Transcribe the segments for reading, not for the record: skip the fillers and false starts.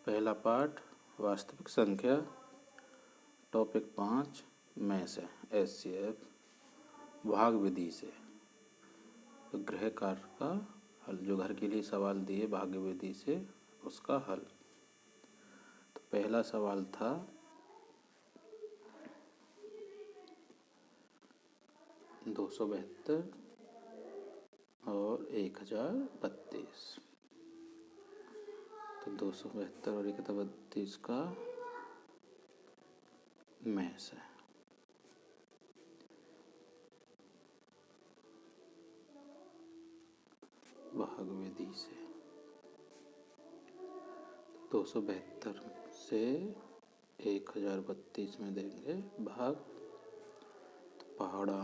पहला पाठ वास्तविक संख्या, टॉपिक 5 में से SCF भाग विधि से गृह कार्य का हल। जो घर के लिए सवाल दिए भाग विधि से उसका हल। तो पहला सवाल था 272 और 1032। तो 272 और 1032 का मैस है। भाग विधि से 272 से 1032 में देंगे भाग। तो पहाड़ा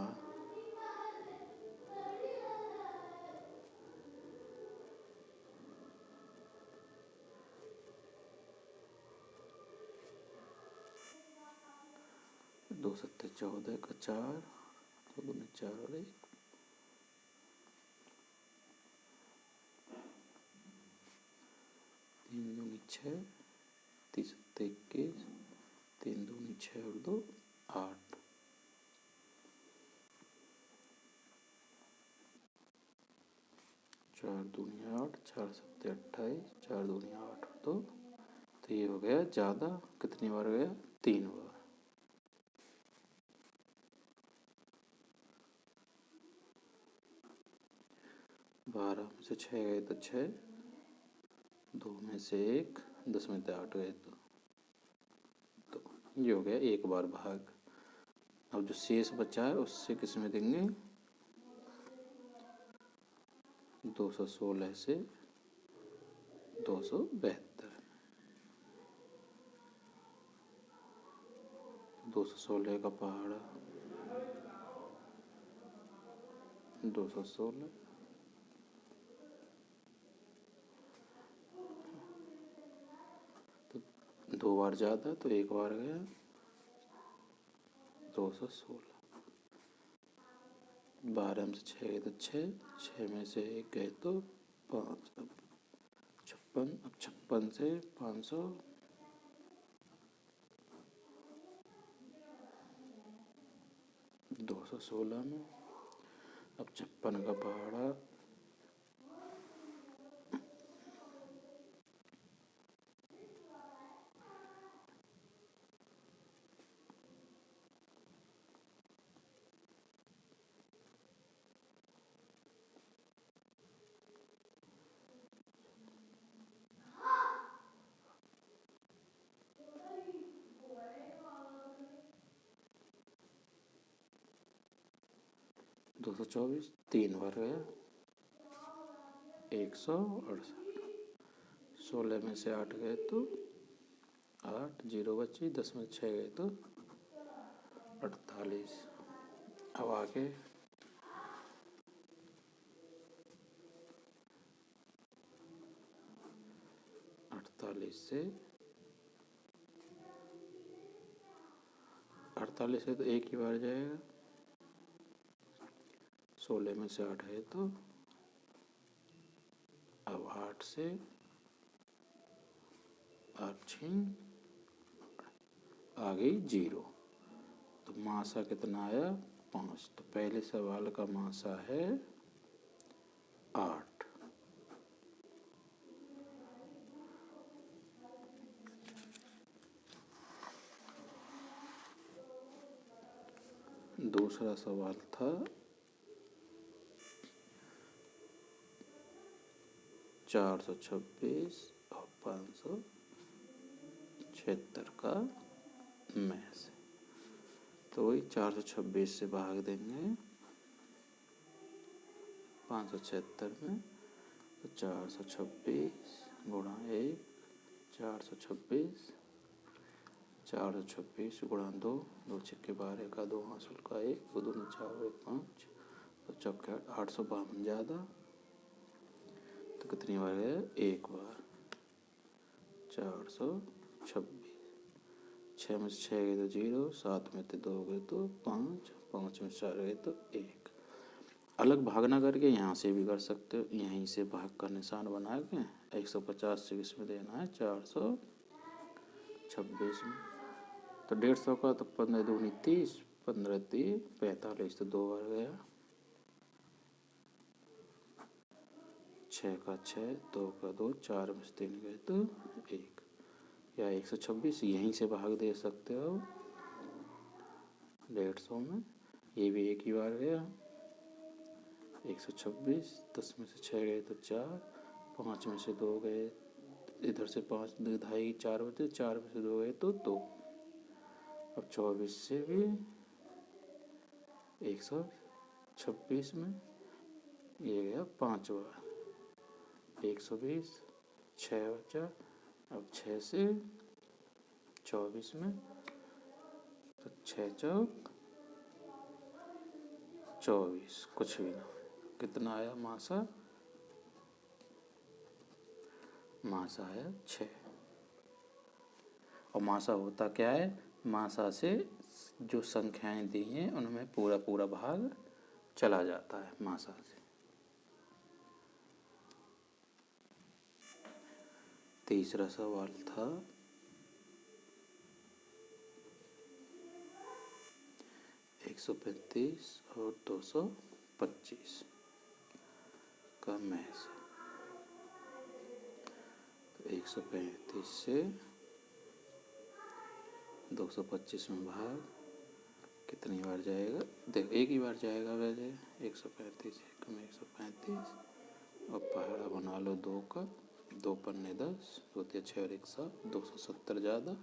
2 सत्ते 14 का 4, 2 दूनी 4 और 1, 3 दूनी 6, 3 सत्ते 21, 3 दूनी 6 और 2 8, 4 दूनी 8, 4 सत्ते 28, 4 दूनी 8 और 2। तो ये हो गया ज़्यादा। कितनी बार गया? 3 बार। बारह में से 6 गए तो 6, 2 में से 1, 10 में से 8 गए तो ये हो गया एक बार भाग। अब जो शेष बचा है उससे किस में देंगे? 216 से 272। 216 का पहाड़ा 216, तो 2 बार ज़्यादा तो एक बार गया 216। 12 में से 6 गए तो 6, 6 में से 1 गए तो 5। अब 56, अब 56 से 500, 216 में। अब 56 का पहाड़ा 224, 3 बार गया 168। 16 में से 8 गए तो 8, 0 बची। 10 में 6 गए तो 48। अब आगे 48 से 48 से तो एक ही बार जाएगा। 16 में से 8 है तो अब 8 से 8 छीन आ गई 0। तो मासा कितना आया? 5। तो पहले सवाल का मासा है 8। दूसरा सवाल था 426 और 576 का मैस। तो वही 426 से भाग देंगे 576 में। तो 426 गुणा 1, 426, 426 गुणा 2, 2 छक्के 12 का 2 हासिल का 1, 2 दूनी 4, 1 5, तो चौके 852 ज़्यादा। तो कितनी बार गया? एक बार 426। 6 में से 6 गए तो 0, 7 में से 2 गए तो 5, 5 में 4 गए तो 1। अलग भाग ना करके यहाँ से भी कर सकते हो। यहीं से भाग का निशान बना के 150 से इसमें देना है 426 में। तो 150 का तो 15 दूनी 30, 15 3 45, तो 2 बार गया। 6 का 6, 2 का 2, 4 में से 3 गए तो 1, या 126 यहीं से भाग दे सकते हो 150 में। ये भी एक ही बार गया। 126, 10 में से 6 गए तो 4, 5 में से 2 गए, इधर से 5 2 ढाई 4 बचे, 4 में से 2 गए तो 2। अब 24 से भी 126 में ये गया 5 बार, 120, 6 बचा। अब 6 से 24 में तो 6 चौक 24, कुछ भी ना। कितना आया मासा? मासा आया 6। और मासा होता क्या है? मासा से जो संख्याएं दी हैं उनमें पूरा पूरा भाग चला जाता है मासा से। तीसरा सवाल था 135 और 225 का मैच। 135 से 225 में भाग कितनी बार जाएगा? देखो एक ही बार जाएगा वैसे। 135 एकम 135 और पहाड़ा बना लो 2 का, 2 पन्ने 10, 2 तिया 6 और 1 7, 270 ज़्यादा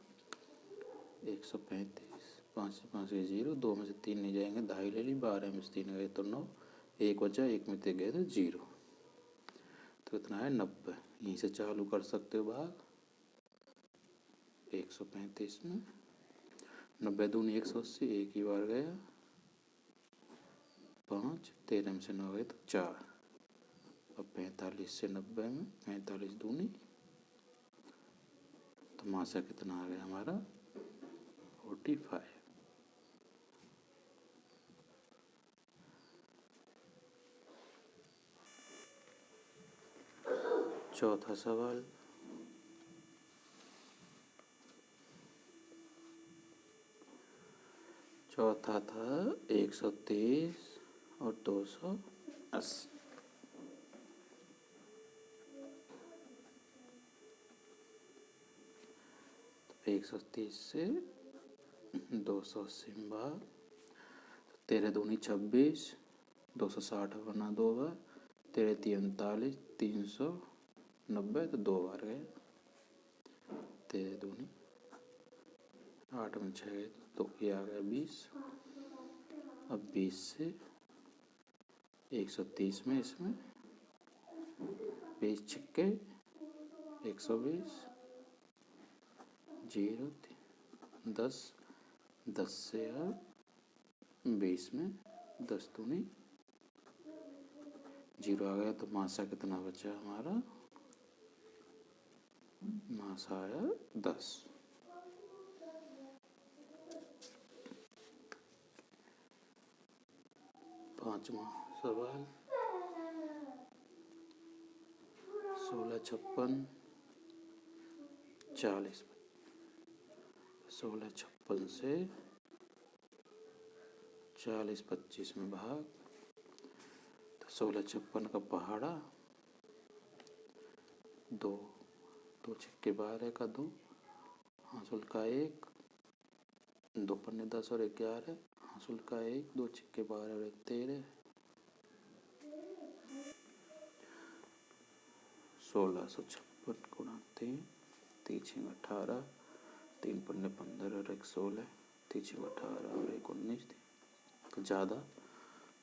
135, 5 से 5 गए 0, 2 में से 3 नहीं जाएंगे, 2.5 ले ली, 12 में से 3 गए तो 9, 1 बचा, 1 में 3 गए तो 0, तो कितना है 90। यहीं से चालू कर सकते हो भाग 135 में। 90 दूनी 180, एक ही बार गया, 5, 13 में से 9 गए तो 4। अब 45 से 90 में 45 दूनी, तो मासा कितना आ गया हमारा? 45। चौथा सवाल चौथा था 123 और 280। 130 से 280 में भाग, 13 दूनी 26, 260 बना 2 बार, 13 3 39, 390, तो 2 बार गए। 13 दूनी 8 में 6 गए तो ये आ गया 20। अब 20 से 130 में इसमें 20 छिक्के 120, 0 10, 10 से 20 में 10 दूनी 0 आ गया, तो मासा कितना बचा हमारा? मासा आया 10। पांचवा सवाल 1656 40, 1656 से 40 25 में भाग, तो 1656 का पहाड़ा 2, 2 छिक्के 12 का 2, हासुल का 1, 2 पन्ने 10 और 11, हासुल का 1, 2 छिक्के 12 और 1 13, 1656 गुणा 3, 3 18, 3 पन्ने 15 और 1 16, 3 18 और 1 19, तो ज़्यादा,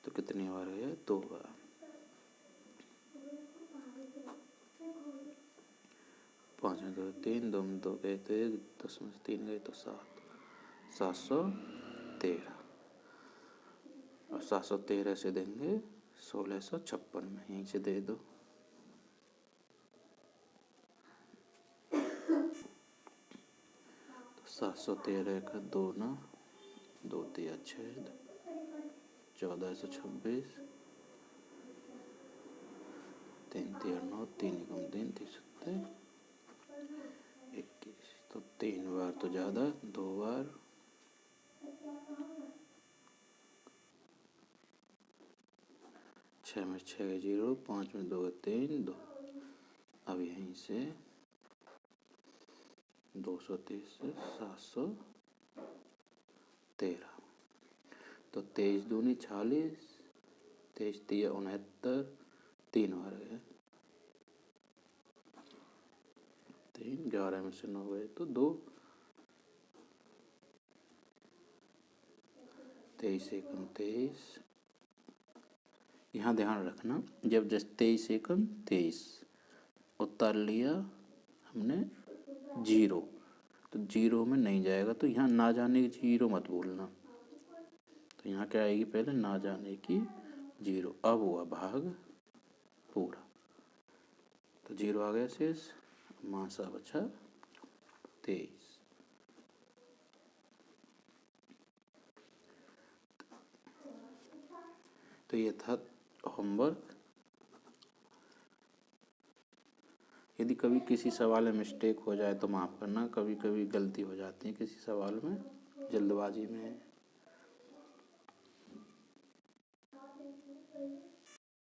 तो कितनी बार है? 2 बार। 5 में 2 3, 2 में 2 गए तो 1, 10 में से 3 गए तो 7, 713। और 713 से देंगे 1656 में, यहीं से दे दो। तो 713 का 2 ना, 2 तिया 6, 1426, 3 तिया 9, 3 एकम 3, 3 है 21। तो 3 बार तो ज़्यादा, 2 बार, 6 में 6 0, 5 में 2 3 2। अब यहीं से 230 से 713। तो 23 दूनी 46, 23 तिया 69, 3 बार गए 3, 11 में से 9 गए तो 2, 23 एकम 23। यहाँ ध्यान रखना, जब 23 एकम 23 उतार लिया हमने 0, तो 0 में नहीं जाएगा, तो यहाँ ना जाने की 0 मत भूलना। तो यहाँ क्या आएगी, पहले ना जाने की 0। अब हुआ भाग पूरा, तो 0 आ गया शेष, मासा बचा 23। तो ये था होमवर्क। यदि कभी किसी सवाल में मिस्टेक हो जाए तो माफ़ करना, कभी कभी गलती हो जाती है किसी सवाल में, जल्दबाजी में।